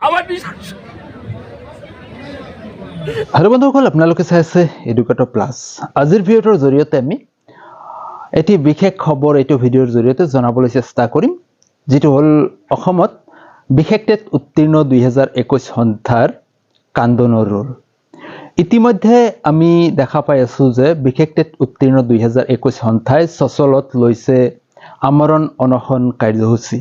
আমাৰ নিজস্ব আৰু বন্ধুসকল আপোনালোকে চাই আছে এডুকেটৰ প্লাছ আজিৰ ভিডিঅ'ৰ জৰিয়তে আমি এটি বিশেষ খবৰ এইটো ভিডিঅ'ৰ জৰিয়তে জনাবলৈ চেষ্টা কৰিম যেটো হল অসমত বিশেষ টেট উত্তীৰ্ণ 2021 সন্থাৰ কান্দনৰ ৰোল ইতিমধ্যে আমি দেখা পাই আছো যে বিশেষ টেট উত্তীৰ্ণ 2021 সন্থাই সচলত লৈছে আমৰণ অনশন কাৰ্যসূচী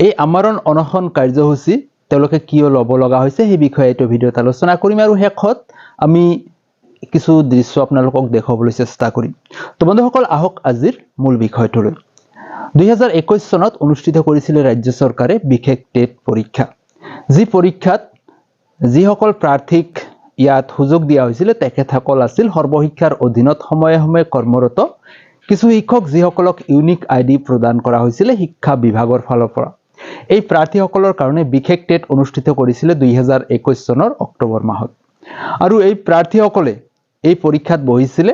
এই আমৰণ অনশন কাৰ্যসূচী তেওঁলোকে কিয় লব লগা হৈছে সেই বিষয়ে এইটো ভিডিঅ'ত আলোচনা কৰিম আৰু শেষত আমি কিছু দৃশ্য আপোনালোকক দেখাবলৈ চেষ্টা কৰিম তো বন্ধুসকল আহক আজিৰ মূল বিষয়টোলৈ 2021 চনত অনুষ্ঠিত কৰিছিল ৰাজ্য চৰকাৰে বিশেষ টেট পৰীক্ষা যি পৰীক্ষাত যিসকল প্ৰাৰ্থীক ইয়াত সুযোগ দিয়া হৈছিল তেখেতসকল আছিল সৰ্বশিক্ষাৰ অধীনত সময়ে সময়ে কৰ্মৰত কিছু শিক্ষক যিসকলক ইউনিক আইডি প্ৰদান কৰা হৈছিল শিক্ষা বিভাগৰ ফালৰ পৰা এই প্ৰাৰ্থীসকলৰ কাৰণে বিশেষ টেট অনুষ্ঠিত কৰিছিল 2021 চনৰ অক্টোবৰ মাহত আৰু এই প্ৰাৰ্থীসকলে এই পৰীক্ষাত বহিছিল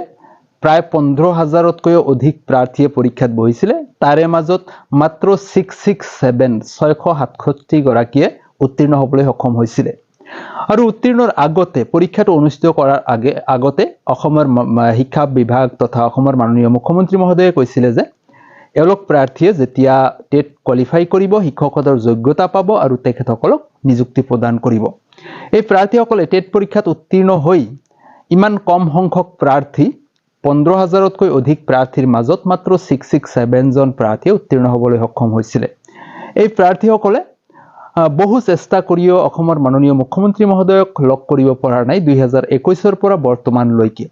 প্ৰায় 15000তকৈ অধিক প্ৰাৰ্থীয়ে পৰীক্ষাত বহিছিল তাৰে মাজত মাত্ৰ 667 গৰাকীয়ে উত্তীৰ্ণ হ'বলৈ সক্ষম হৈছিল আৰু উত্তীৰ্ণৰ আগতে পৰীক্ষাটো অনুষ্ঠিত কৰাৰ আগতে অসমৰ শিক্ষা বিভাগ তথা অসমৰ মাননীয় মুখ্যমন্ত্ৰী মহোদয়ে কৈছিল যে এওঁলোক প্ৰাৰ্থীয়ে যেতিয়া টেট কোৱালিফাই কৰিব শিক্ষকতৰ যোগ্যতা পাব আৰু তেখেতসকলক নিযুক্তি প্ৰদান কৰিব এই প্ৰাৰ্থীসকলে টেট পৰীক্ষাত উত্তীৰ্ণ হৈ ইমান কম সংখ্যক প্ৰাৰ্থী 15000তকৈ অধিক প্ৰাৰ্থীৰ মাজত মাত্ৰ 667 জন প্ৰাৰ্থীয়ে উত্তীৰ্ণ হ'বলৈ সক্ষম হৈছিল এই প্ৰাৰ্থীসকলে বহু চেষ্টা কৰিও অসমৰ মাননীয় মুখ্যমন্ত্ৰী মহোদয়ক লগ কৰিব পৰা নাই 2021 পৰা বৰ্তমানলৈকে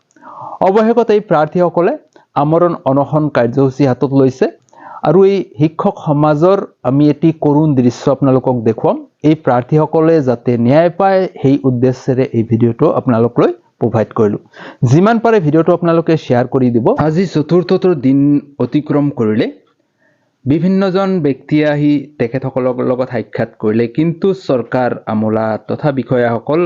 অৱশেষত এই প্ৰাৰ্থীসকলে আমৰণ অনশন কাৰ্যসূচী হাতত লৈছে আৰু এই শিক্ষক সমাজৰ আমি এটি কৰুণ দৃশ্য আপোনালোকক দেখুৱাম এই প্ৰাৰ্থীসকলে যাতে ন্যায় পায় সেই উদ্দেশ্যেৰে এই ভিডিঅ'টো আপোনালোকলৈ প্ৰভাইড কৰিলো যিমান পাৰে ভিডিঅ'টো আপোনালোকে শেয়াৰ কৰি দিব আজি চতুৰ্থটো দিন অতিক্ৰম কৰিলে বিভিন্নজন ব্যক্তি আহি তেখেতসকলৰ লগত সাক্ষাৎ কৰিলে কিন্তু চৰকাৰ আমোলা তথা বিষয়াসকল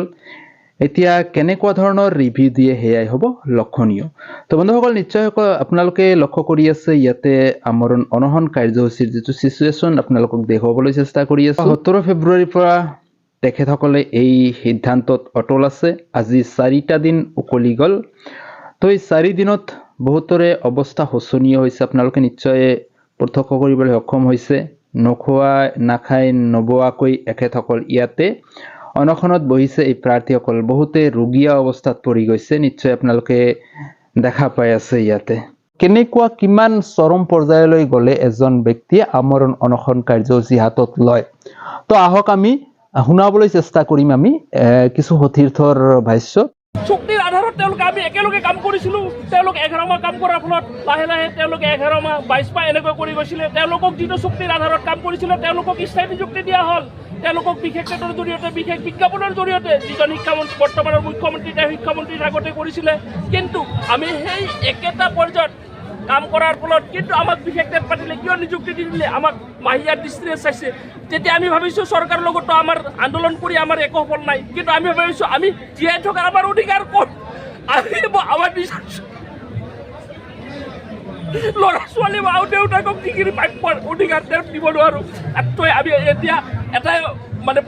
এতিয়া কেনেকুৱা ধৰণৰ ৰিভিউ দিয়ে হেয়াই হ'ব লক্ষণীয় তো বন্ধুসকল নিশ্চয় আপোনালোকে লক্ষ্য কৰি আছে ইয়াতে আমৰণ অনশন কাৰ্যসূচীৰ যেটো সিচুৱেচন আপোনালোকক দেখুৱাবলৈ চেষ্টা কৰি আছে 17 ফেব্ৰুৱাৰীৰ পৰা তেখেতসকলে এই সিদ্ধান্তত অটল আছে আজি 4টা দিন উকলি গল তো এই 4 দিনত বহুতৰে অৱস্থা শোচনীয় হৈছে আপোনালোকে নিশ্চয় প্ৰত্যক্ষ কৰিবলৈ সক্ষম হৈছে নখোৱা নাখাই নবোৱাকৈ এখেতসকল ইয়াতে অনশনত বহিছে এই প্ৰাৰ্থীসকল বহুতে ৰোগীয়া অৱস্থাত পৰি গৈছে নিশ্চয় আপোনালোকে দেখা পাই আছে ইয়াতে কেনেকুৱা কিমান চৰম পৰ্যায়লৈ গলে এজন ব্যক্তিয়ে আমৰণ অনশন কাৰ্যসূচী হাতত লয় তো আহক আমি শুনাবলৈ চেষ্টা কৰিম আমি কিছু সতীৰ্থৰ ভাষ্য চুক্তিৰ আধাৰত তেওঁলোকে আমি একেলগে কাম কৰিছিলো তেওঁলোক 11 মাহ কাম কৰাৰ ফলত লাহে লাহে তেওঁলোকে 11 মাহ 22 মাহ এনেকৈ কৰি গৈছিলে তেওঁলোকক যিটো চুক্তিৰ আধাৰত কাম কৰিছিল তেওঁলোকক স্থায়ী নিযুক্তি দিয়া হ'ল তেওঁলোকক বিশেষ টেটৰ জৰিয়তে বিশেষ বিজ্ঞাপনৰ জৰিয়তে যিজন শিক্ষামন্ত্ৰী বৰ্তমানৰ মুখ্যমন্ত্ৰী তেওঁ শিক্ষামন্ত্ৰীৰ আগতে কৰিছিলে কিন্তু আমি সেই একেটা পৰ্যায়ত কাম কৰাৰ ফলত কিন্তু আমাক বিশেষ টেট পাতিলে কিয় নিযুক্তি দিলে আমাক মাহিয়াৰ দৃষ্টিৰে চাইছে যেতিয়া আমি ভাবিছো চৰকাৰৰ লগতো আমাৰ আন্দোলন কৰি আমাৰ একো ফল নাই কিন্তু আমি ভাবিছো আমি জীয়াই থকাৰ আমাৰ অধিকাৰ ক'ত আমি আমাৰ ল'ৰা ছোৱালী বা দেউতাকক ডিগ্ৰী পাই অধিকাৰ দিব নোৱাৰো আমি এতিয়া এটাই মানে